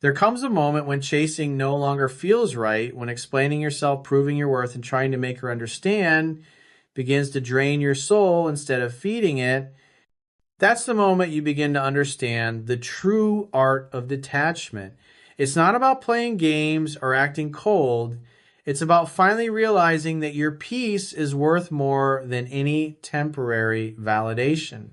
There comes a moment when chasing no longer feels right, when explaining yourself, proving your worth, and trying to make her understand begins to drain your soul instead of feeding it. That's the moment you begin to understand the true art of detachment. It's not about playing games or acting cold. It's about finally realizing that your peace is worth more than any temporary validation.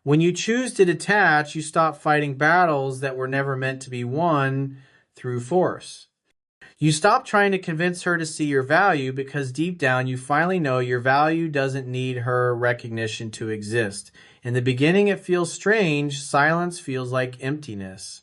When you choose to detach, you stop fighting battles that were never meant to be won through force. You stop trying to convince her to see your value because deep down you finally know your value doesn't need her recognition to exist. In the beginning, it feels strange. Silence feels like emptiness.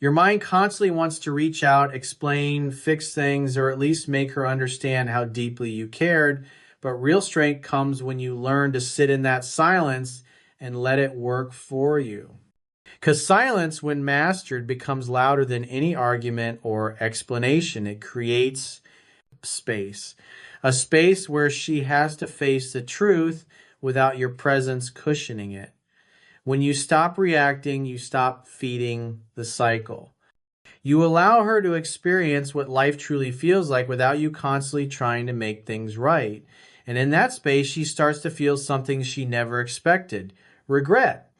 Your mind constantly wants to reach out, explain, fix things, or at least make her understand how deeply you cared. But real strength comes when you learn to sit in that silence and let it work for you. Because silence, when mastered, becomes louder than any argument or explanation. It creates space, a space where she has to face the truth without your presence cushioning it. When you stop reacting, you stop feeding the cycle. You allow her to experience what life truly feels like without you constantly trying to make things right. And in that space, she starts to feel something she never expected: regret.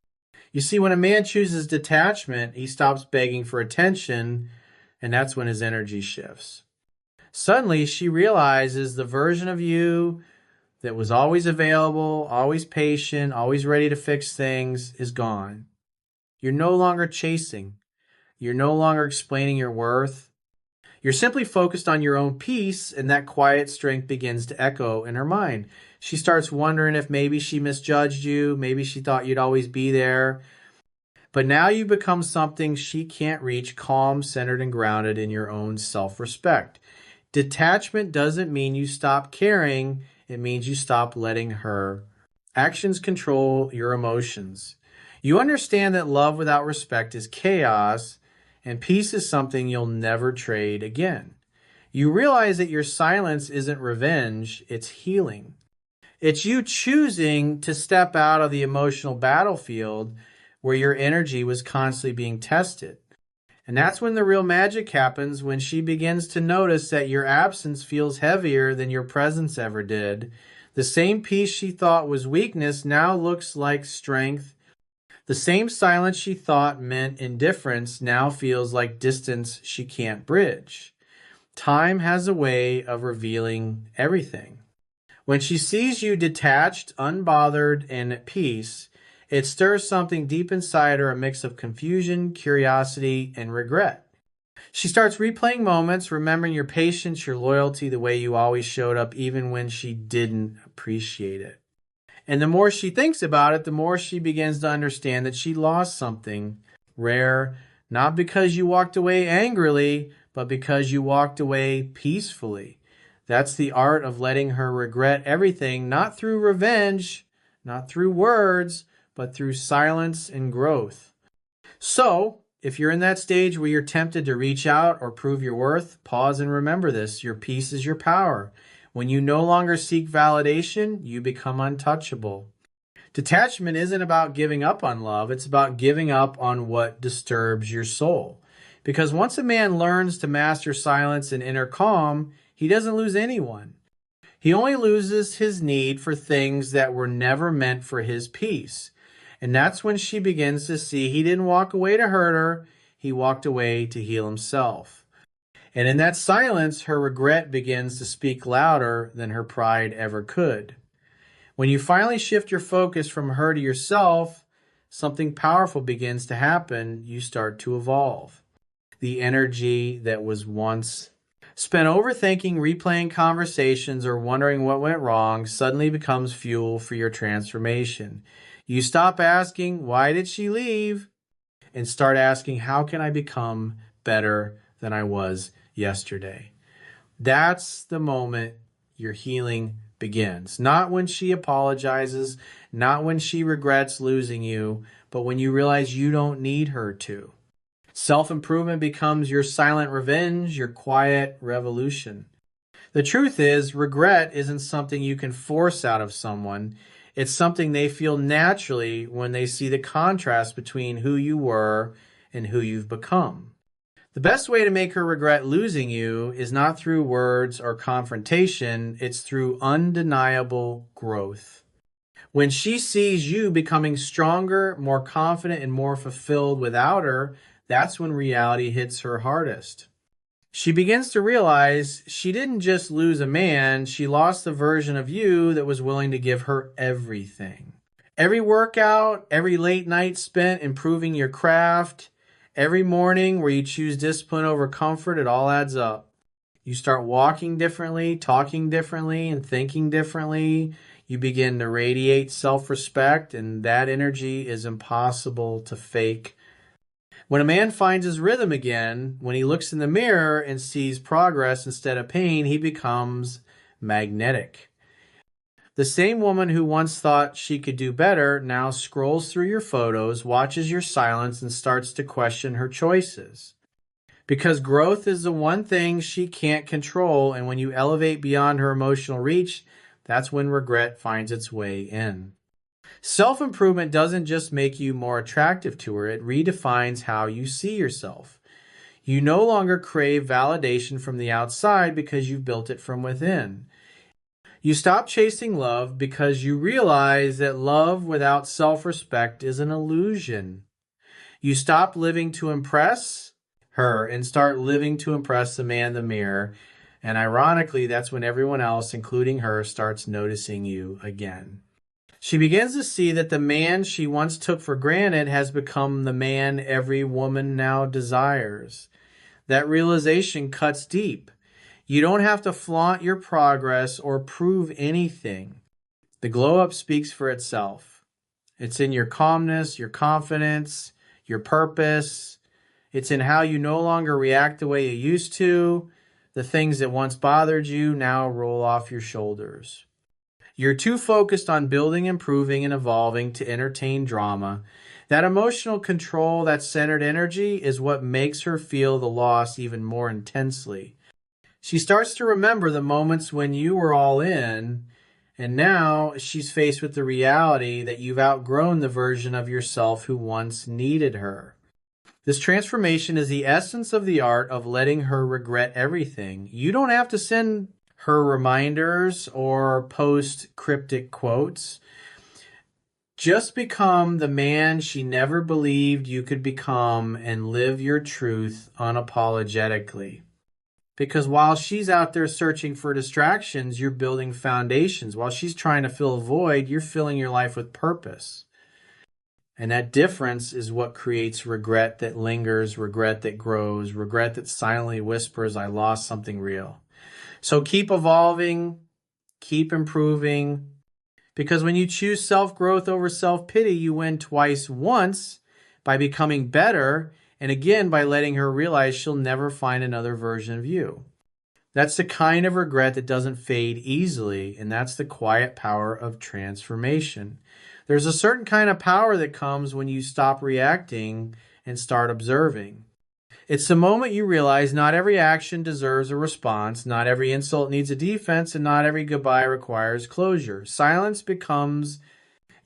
You see, when a man chooses detachment, he stops begging for attention, and that's when his energy shifts. Suddenly, she realizes the version of you that was always available, always patient, always ready to fix things is gone. You're no longer chasing. You're no longer explaining your worth. You're simply focused on your own peace, and that quiet strength begins to echo in her mind. She starts wondering if maybe she misjudged you, maybe she thought you'd always be there. But now you become something she can't reach, calm, centered, and grounded in your own self-respect. Detachment doesn't mean you stop caring. It means you stop letting her actions control your emotions. You understand that love without respect is chaos, and peace is something you'll never trade again. You realize that your silence isn't revenge, it's healing. It's you choosing to step out of the emotional battlefield where your energy was constantly being tested. And that's when the real magic happens, when she begins to notice that your absence feels heavier than your presence ever did. The same peace she thought was weakness now looks like strength. The same silence she thought meant indifference now feels like distance she can't bridge. Time has a way of revealing everything. When she sees you detached, unbothered, and at peace, it stirs something deep inside her, a mix of confusion, curiosity, and regret. She starts replaying moments, remembering your patience, your loyalty, the way you always showed up, even when she didn't appreciate it. And the more she thinks about it, the more she begins to understand that she lost something rare, not because you walked away angrily, but because you walked away peacefully. That's the art of letting her regret everything, not through revenge, not through words, but through silence and growth. So, if you're in that stage where you're tempted to reach out or prove your worth, pause and remember this: your peace is your power. When you no longer seek validation, you become untouchable. Detachment isn't about giving up on love, it's about giving up on what disturbs your soul. Because once a man learns to master silence and inner calm, he doesn't lose anyone. He only loses his need for things that were never meant for his peace. And that's when she begins to see he didn't walk away to hurt her, he walked away to heal himself. And in that silence, her regret begins to speak louder than her pride ever could. When you finally shift your focus from her to yourself, something powerful begins to happen. You start to evolve. The energy that was once spent overthinking, replaying conversations, or wondering what went wrong suddenly becomes fuel for your transformation. You stop asking, "Why did she leave?" and start asking, "How can I become better than I was yesterday?" That's the moment your healing begins. Not when she apologizes, not when she regrets losing you, but when you realize you don't need her to. Self-improvement becomes your silent revenge, your quiet revolution. The truth is, regret isn't something you can force out of someone. It's something they feel naturally when they see the contrast between who you were and who you've become. The best way to make her regret losing you is not through words or confrontation, it's through undeniable growth. When she sees you becoming stronger, more confident, and more fulfilled without her, that's when reality hits her hardest. She begins to realize she didn't just lose a man, she lost the version of you that was willing to give her everything. Every workout, every late night spent improving your craft, every morning where you choose discipline over comfort, it all adds up. You start walking differently, talking differently, and thinking differently. You begin to radiate self-respect, and that energy is impossible to fake. When a man finds his rhythm again, when he looks in the mirror and sees progress instead of pain, he becomes magnetic. The same woman who once thought she could do better now scrolls through your photos, watches your silence, and starts to question her choices. Because growth is the one thing she can't control, and when you elevate beyond her emotional reach, that's when regret finds its way in. Self-improvement doesn't just make you more attractive to her, it redefines how you see yourself. You no longer crave validation from the outside because you've built it from within. You stop chasing love because you realize that love without self-respect is an illusion. You stop living to impress her and start living to impress the man in the mirror. And ironically, that's when everyone else, including her, starts noticing you again. She begins to see that the man she once took for granted has become the man every woman now desires. That realization cuts deep. You don't have to flaunt your progress or prove anything. The glow up speaks for itself. It's in your calmness, your confidence, your purpose. It's in how you no longer react the way you used to. The things that once bothered you now roll off your shoulders. You're too focused on building, improving, and evolving to entertain drama. That emotional control, that centered energy is what makes her feel the loss even more intensely. She starts to remember the moments when you were all in, and now she's faced with the reality that you've outgrown the version of yourself who once needed her. This transformation is the essence of the art of letting her regret everything. You don't have to send her reminders or post cryptic quotes. Just become the man she never believed you could become and live your truth unapologetically. Because while she's out there searching for distractions, you're building foundations. While she's trying to fill a void, you're filling your life with purpose. And that difference is what creates regret that lingers, regret that grows, regret that silently whispers, I lost something real. So keep evolving, keep improving, because when you choose self-growth over self-pity, you win twice. Once by becoming better, and again by letting her realize she'll never find another version of you. That's the kind of regret that doesn't fade easily, and that's the quiet power of transformation. There's a certain kind of power that comes when you stop reacting and start observing. It's the moment you realize not every action deserves a response, not every insult needs a defense, and not every goodbye requires closure. Silence becomes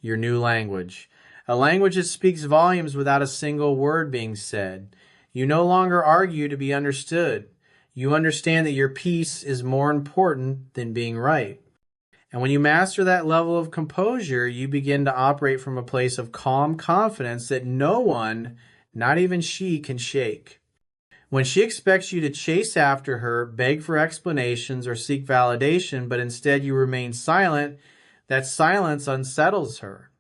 your new language. A language that speaks volumes without a single word being said. You no longer argue to be understood. You understand that your peace is more important than being right. And when you master that level of composure, you begin to operate from a place of calm confidence that no one, not even she, can shake. When she expects you to chase after her, beg for explanations, or seek validation, but instead you remain silent, that silence unsettles her.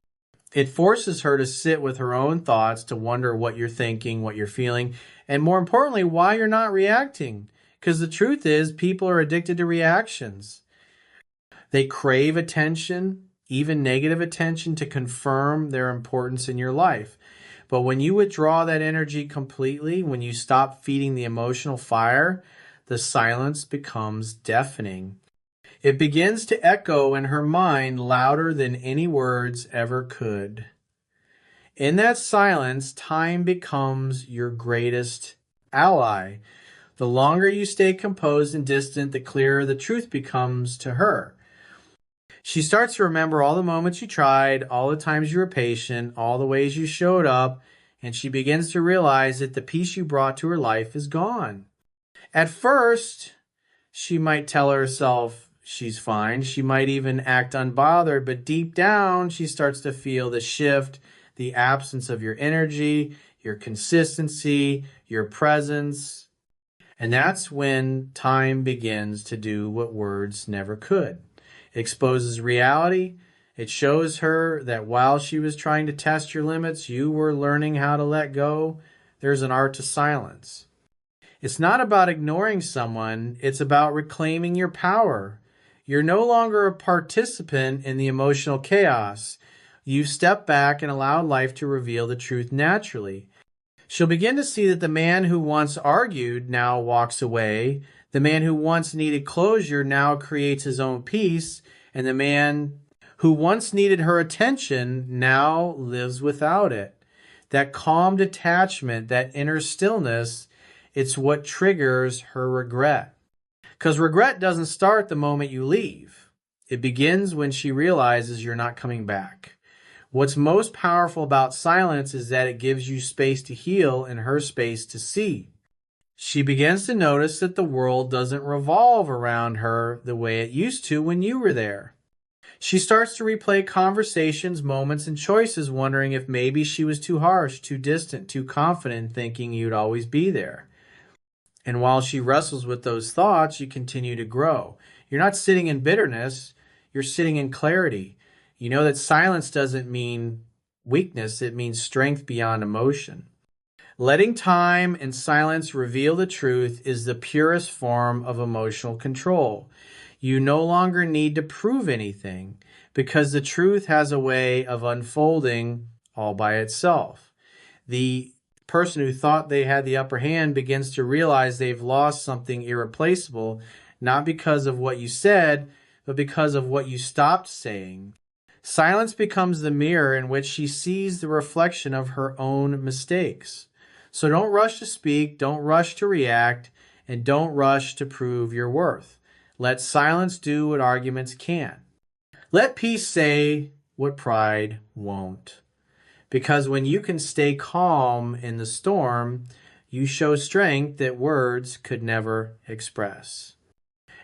It forces her to sit with her own thoughts, to wonder what you're thinking, what you're feeling, and more importantly, why you're not reacting. Because the truth is, people are addicted to reactions. They crave attention, even negative attention, to confirm their importance in your life. But when you withdraw that energy completely, when you stop feeding the emotional fire, the silence becomes deafening. It begins to echo in her mind louder than any words ever could. In that silence, time becomes your greatest ally. The longer you stay composed and distant, the clearer the truth becomes to her. She starts to remember all the moments you tried, all the times you were patient, all the ways you showed up, and she begins to realize that the peace you brought to her life is gone. At first, she might tell herself she's fine. She might even act unbothered, but deep down, she starts to feel the shift, the absence of your energy, your consistency, your presence. And that's when time begins to do what words never could. It exposes reality. It shows her that while she was trying to test your limits, you were learning how to let go. There's an art to silence. It's not about ignoring someone. It's about reclaiming your power. You're no longer a participant in the emotional chaos. You've stepped back and allowed life to reveal the truth naturally. She'll begin to see that the man who once argued now walks away. The man who once needed closure now creates his own peace. And the man who once needed her attention now lives without it. That calm detachment, that inner stillness, it's what triggers her regret. Because regret doesn't start the moment you leave. It begins when she realizes you're not coming back. What's most powerful about silence is that it gives you space to heal and her space to see. She begins to notice that the world doesn't revolve around her the way it used to when you were there. She starts to replay conversations, moments, and choices, wondering if maybe she was too harsh, too distant, too confident, thinking you'd always be there. And while she wrestles with those thoughts, you continue to grow. You're not sitting in bitterness, you're sitting in clarity. You know that silence doesn't mean weakness, it means strength beyond emotion. Letting time and silence reveal the truth is the purest form of emotional control. You no longer need to prove anything because the truth has a way of unfolding all by itself. The person who thought they had the upper hand begins to realize they've lost something irreplaceable, not because of what you said, but because of what you stopped saying. Silence becomes the mirror in which she sees the reflection of her own mistakes. So don't rush to speak, don't rush to react, and don't rush to prove your worth. Let silence do what arguments can't. Let peace say what pride won't. Because when you can stay calm in the storm, you show strength that words could never express.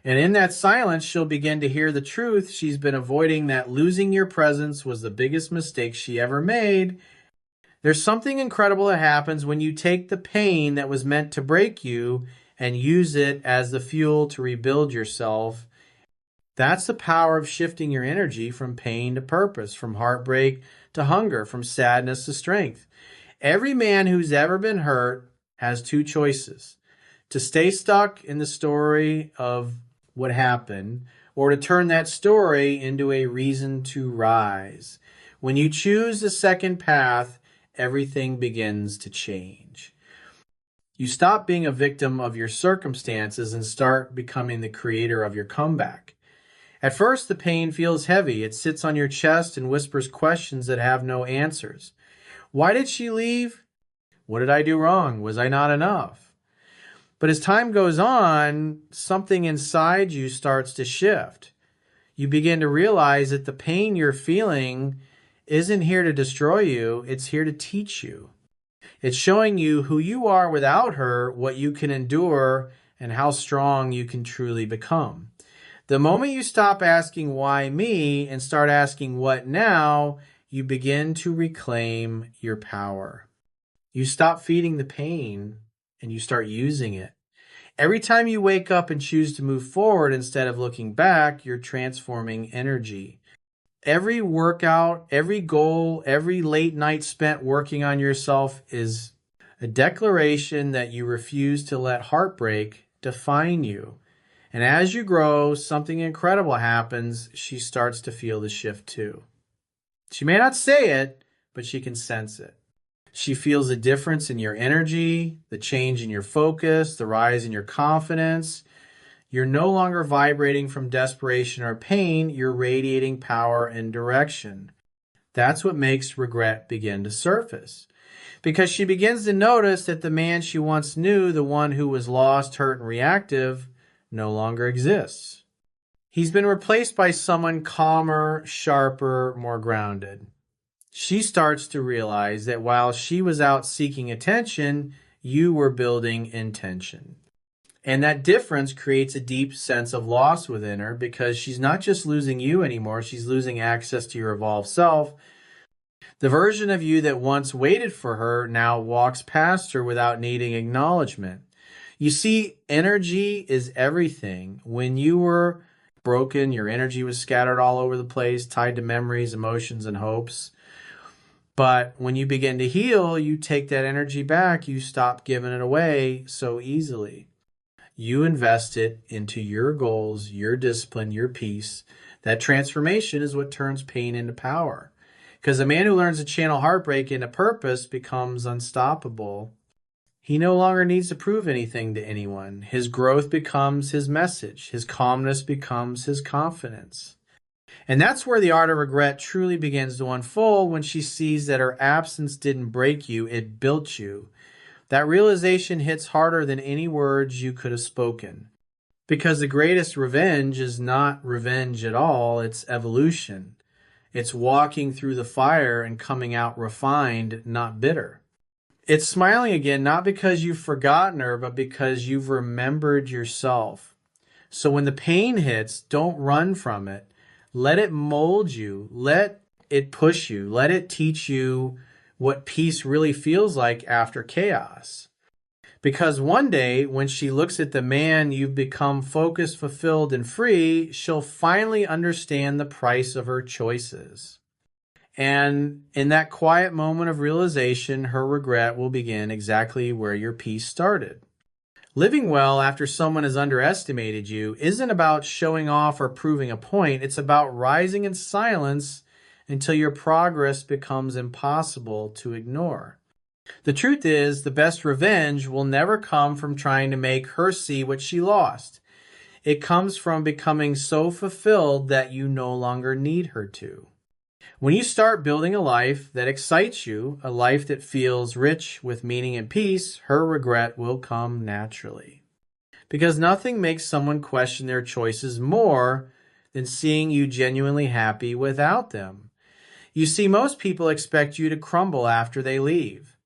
And in that silence, she'll begin to hear the truth she's been avoiding, that losing your presence was the biggest mistake she ever made. There's something incredible that happens when you take the pain that was meant to break you and use it as the fuel to rebuild yourself. That's the power of shifting your energy from pain to purpose, from heartbreak to hunger, from sadness to strength. Every man who's ever been hurt has two choices: to stay stuck in the story of what happened, or to turn that story into a reason to rise. When you choose the second path, everything begins to change. You stop being a victim of your circumstances and start becoming the creator of your comeback. At first, the pain feels heavy. It sits on your chest and whispers questions that have no answers. Why did she leave? What did I do wrong? Was I not enough? But as time goes on, something inside you starts to shift. You begin to realize that the pain you're feeling isn't here to destroy you, it's here to teach you. It's showing you who you are without her, what you can endure, and how strong you can truly become. The moment you stop asking why me and start asking what now, you begin to reclaim your power. You stop feeding the pain and you start using it. Every time you wake up and choose to move forward instead of looking back, you're transforming energy. Every workout, every goal, every late night spent working on yourself is a declaration that you refuse to let heartbreak define you. And as you grow, something incredible happens. She starts to feel the shift too. She may not say it, but she can sense it. She feels a difference in your energy, the change in your focus, the rise in your confidence. You're no longer vibrating from desperation or pain. You're radiating power and direction. That's what makes regret begin to surface. Because she begins to notice that the man she once knew, the one who was lost, hurt, and reactive, no longer exists. He's been replaced by someone calmer, sharper, more grounded. She starts to realize that while she was out seeking attention, you were building intention. And that difference creates a deep sense of loss within her because she's not just losing you anymore, she's losing access to your evolved self. The version of you that once waited for her now walks past her without needing acknowledgement. You see, energy is everything. When you were broken, your energy was scattered all over the place, tied to memories, emotions, and hopes. But when you begin to heal, you take that energy back. You stop giving it away so easily. You invest it into your goals, your discipline, your peace. That transformation is what turns pain into power. Because a man who learns to channel heartbreak into purpose becomes unstoppable. He no longer needs to prove anything to anyone. His growth becomes his message. His calmness becomes his confidence. And that's where the art of regret truly begins to unfold, when she sees that her absence didn't break you, it built you. That realization hits harder than any words you could have spoken. Because the greatest revenge is not revenge at all, it's evolution. It's walking through the fire and coming out refined, not bitter. It's smiling again, not because you've forgotten her, but because you've remembered yourself. So when the pain hits, don't run from it. Let it mold you. Let it push you. Let it teach you what peace really feels like after chaos. Because one day, when she looks at the man you've become focused, fulfilled, and free, she'll finally understand the price of her choices. And in that quiet moment of realization, her regret will begin exactly where your peace started. Living well after someone has underestimated you isn't about showing off or proving a point. It's about rising in silence until your progress becomes impossible to ignore. The truth is, the best revenge will never come from trying to make her see what she lost. It comes from becoming so fulfilled that you no longer need her to. When you start building a life that excites you, a life that feels rich with meaning and peace, her regret will come naturally. Because nothing makes someone question their choices more than seeing you genuinely happy without them. You see, most people expect you to crumble after they leave.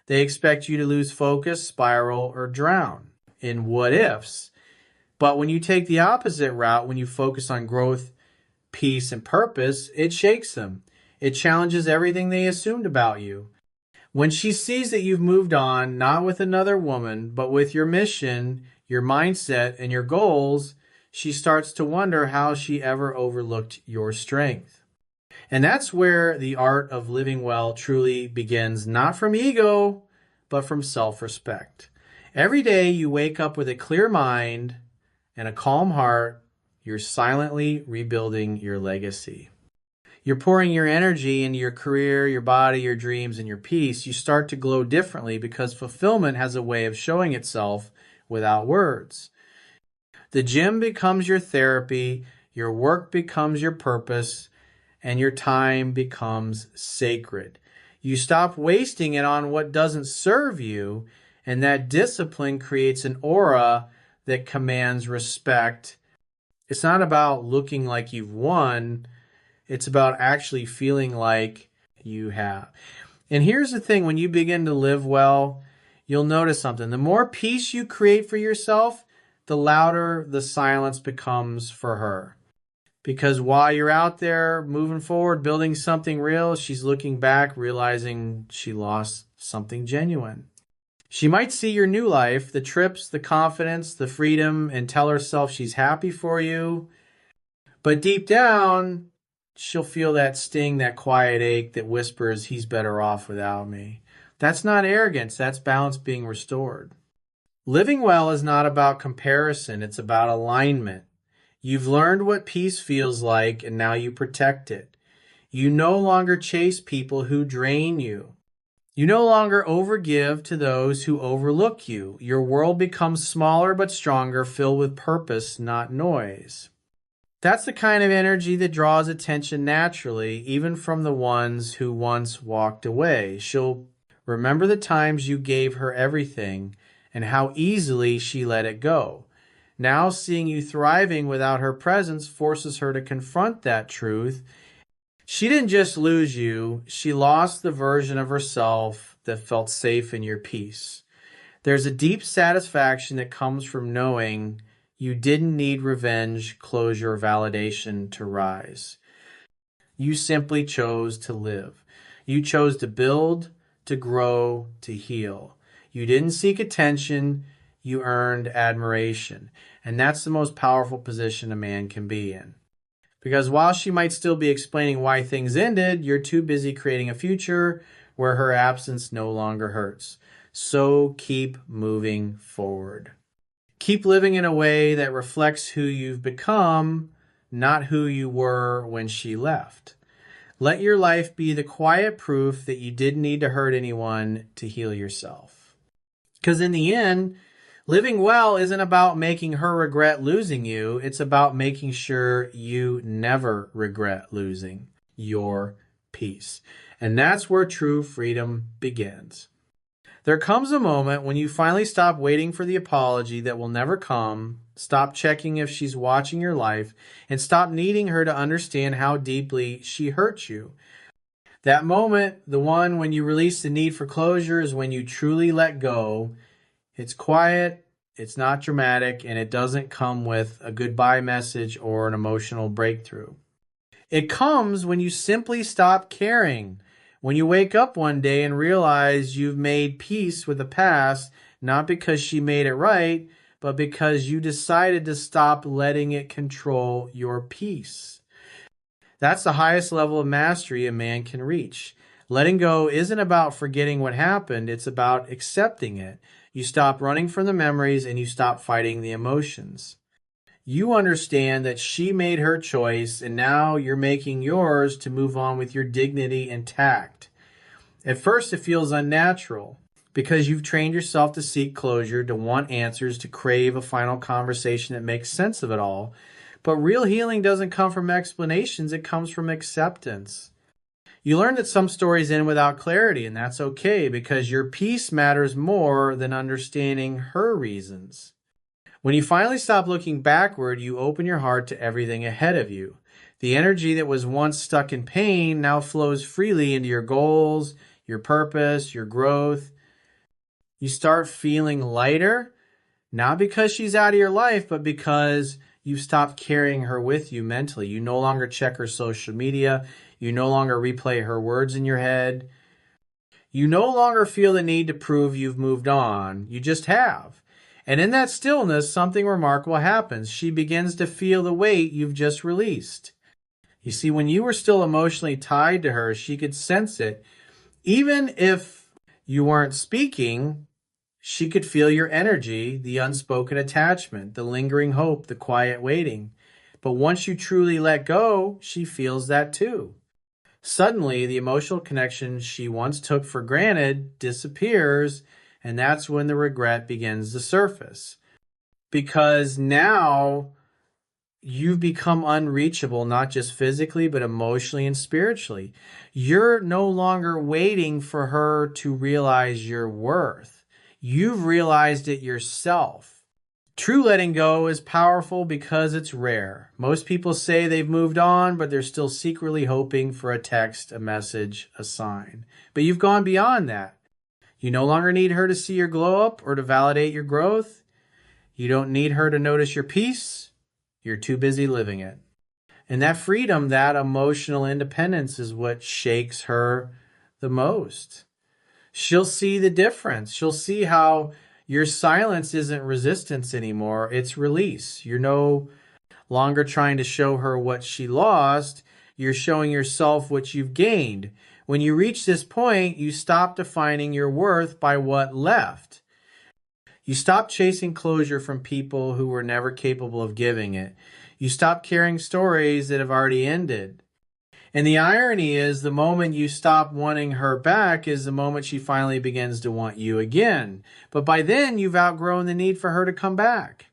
They expect you to lose focus, spiral, or drown in what ifs. But when you take the opposite route, when you focus on growth, peace, and purpose, it shakes them. It challenges everything they assumed about you. When she sees that you've moved on, not with another woman, but with your mission, your mindset, and your goals, she starts to wonder how she ever overlooked your strength. And that's where the art of living well truly begins, not from ego, but from self-respect. Every day you wake up with a clear mind and a calm heart, you're silently rebuilding your legacy. You're pouring your energy into your career, your body, your dreams, and your peace. You start to glow differently because fulfillment has a way of showing itself without words. The gym becomes your therapy, your work becomes your purpose, and your time becomes sacred. You stop wasting it on what doesn't serve you, and that discipline creates an aura that commands respect. It's not about looking like you've won. It's about actually feeling like you have. And here's the thing, when you begin to live well, you'll notice something. The more peace you create for yourself, the louder the silence becomes for her. Because while you're out there moving forward, building something real, she's looking back, realizing she lost something genuine. She might see your new life, the trips, the confidence, the freedom, and tell herself she's happy for you. But deep down, she'll feel that sting, that quiet ache that whispers, he's better off without me. That's not arrogance, that's balance being restored. Living well is not about comparison, it's about alignment. You've learned what peace feels like, and now you protect it. You no longer chase people who drain you. You no longer overgive to those who overlook you. Your world becomes smaller but stronger, filled with purpose, not noise. That's the kind of energy that draws attention naturally, even from the ones who once walked away. She'll remember the times you gave her everything and how easily she let it go. Now seeing you thriving without her presence forces her to confront that truth, She didn't just lose you, she lost the version of herself that felt safe in your peace. There's a deep satisfaction that comes from knowing you didn't need revenge, closure, or validation to rise. You simply chose to live. You chose to build, to grow, to heal. You didn't seek attention, you earned admiration. And that's the most powerful position a man can be in. Because while she might still be explaining why things ended, you're too busy creating a future where her absence no longer hurts. So keep moving forward. Keep living in a way that reflects who you've become, not who you were when she left. Let your life be the quiet proof that you didn't need to hurt anyone to heal yourself. Because in the end, living well isn't about making her regret losing you. It's about making sure you never regret losing your peace. And that's where true freedom begins. There comes a moment when you finally stop waiting for the apology that will never come, stop checking if she's watching your life, and stop needing her to understand how deeply she hurt you. That moment, the one when you release the need for closure, is when you truly let go. It's quiet, it's not dramatic, and it doesn't come with a goodbye message or an emotional breakthrough. It comes when you simply stop caring. When you wake up one day and realize you've made peace with the past, not because she made it right, but because you decided to stop letting it control your peace. That's the highest level of mastery a man can reach. Letting go isn't about forgetting what happened, it's about accepting it. You stop running from the memories and you stop fighting the emotions. You understand that she made her choice and now you're making yours to move on with your dignity intact. At first, it feels unnatural because you've trained yourself to seek closure, to want answers, to crave a final conversation that makes sense of it all. But real healing doesn't come from explanations, it comes from acceptance. You learn that some stories end without clarity, and that's okay because your peace matters more than understanding her reasons. When you finally stop looking backward, you open your heart to everything ahead of you. The energy that was once stuck in pain now flows freely into your goals, your purpose, your growth. You start feeling lighter, not because she's out of your life, but because you've stopped carrying her with you mentally. You no longer check her social media. You no longer replay her words in your head. You no longer feel the need to prove you've moved on. You just have. And in that stillness, something remarkable happens. She begins to feel the weight you've just released. You see, when you were still emotionally tied to her, she could sense it. Even if you weren't speaking, she could feel your energy, the unspoken attachment, the lingering hope, the quiet waiting. But once you truly let go, she feels that too. Suddenly, the emotional connection she once took for granted disappears, and that's when the regret begins to surface. Because now you've become unreachable, not just physically, but emotionally and spiritually. You're no longer waiting for her to realize your worth. You've realized it yourself. True letting go is powerful because it's rare. Most people say they've moved on, but they're still secretly hoping for a text, a message, a sign. But you've gone beyond that. You no longer need her to see your glow up or to validate your growth. You don't need her to notice your peace. You're too busy living it. And that freedom, that emotional independence is what shakes her the most. She'll see the difference. She'll see how your silence isn't resistance anymore. It's release. You're no longer trying to show her what she lost. You're showing yourself what you've gained. When you reach this point, you stop defining your worth by what left. You stop chasing closure from people who were never capable of giving it. You stop carrying stories that have already ended. And the irony is the moment you stop wanting her back is the moment she finally begins to want you again. But by then, you've outgrown the need for her to come back.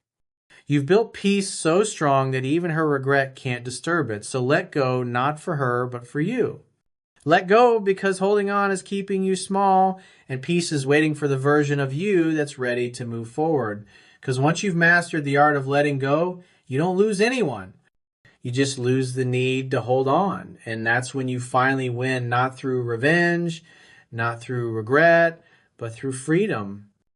You've built peace so strong that even her regret can't disturb it. So let go, not for her, but for you. Let go because holding on is keeping you small, and peace is waiting for the version of you that's ready to move forward. Because once you've mastered the art of letting go, you don't lose anyone. You just lose the need to hold on. And that's when you finally win, not through revenge, not through regret, but through freedom.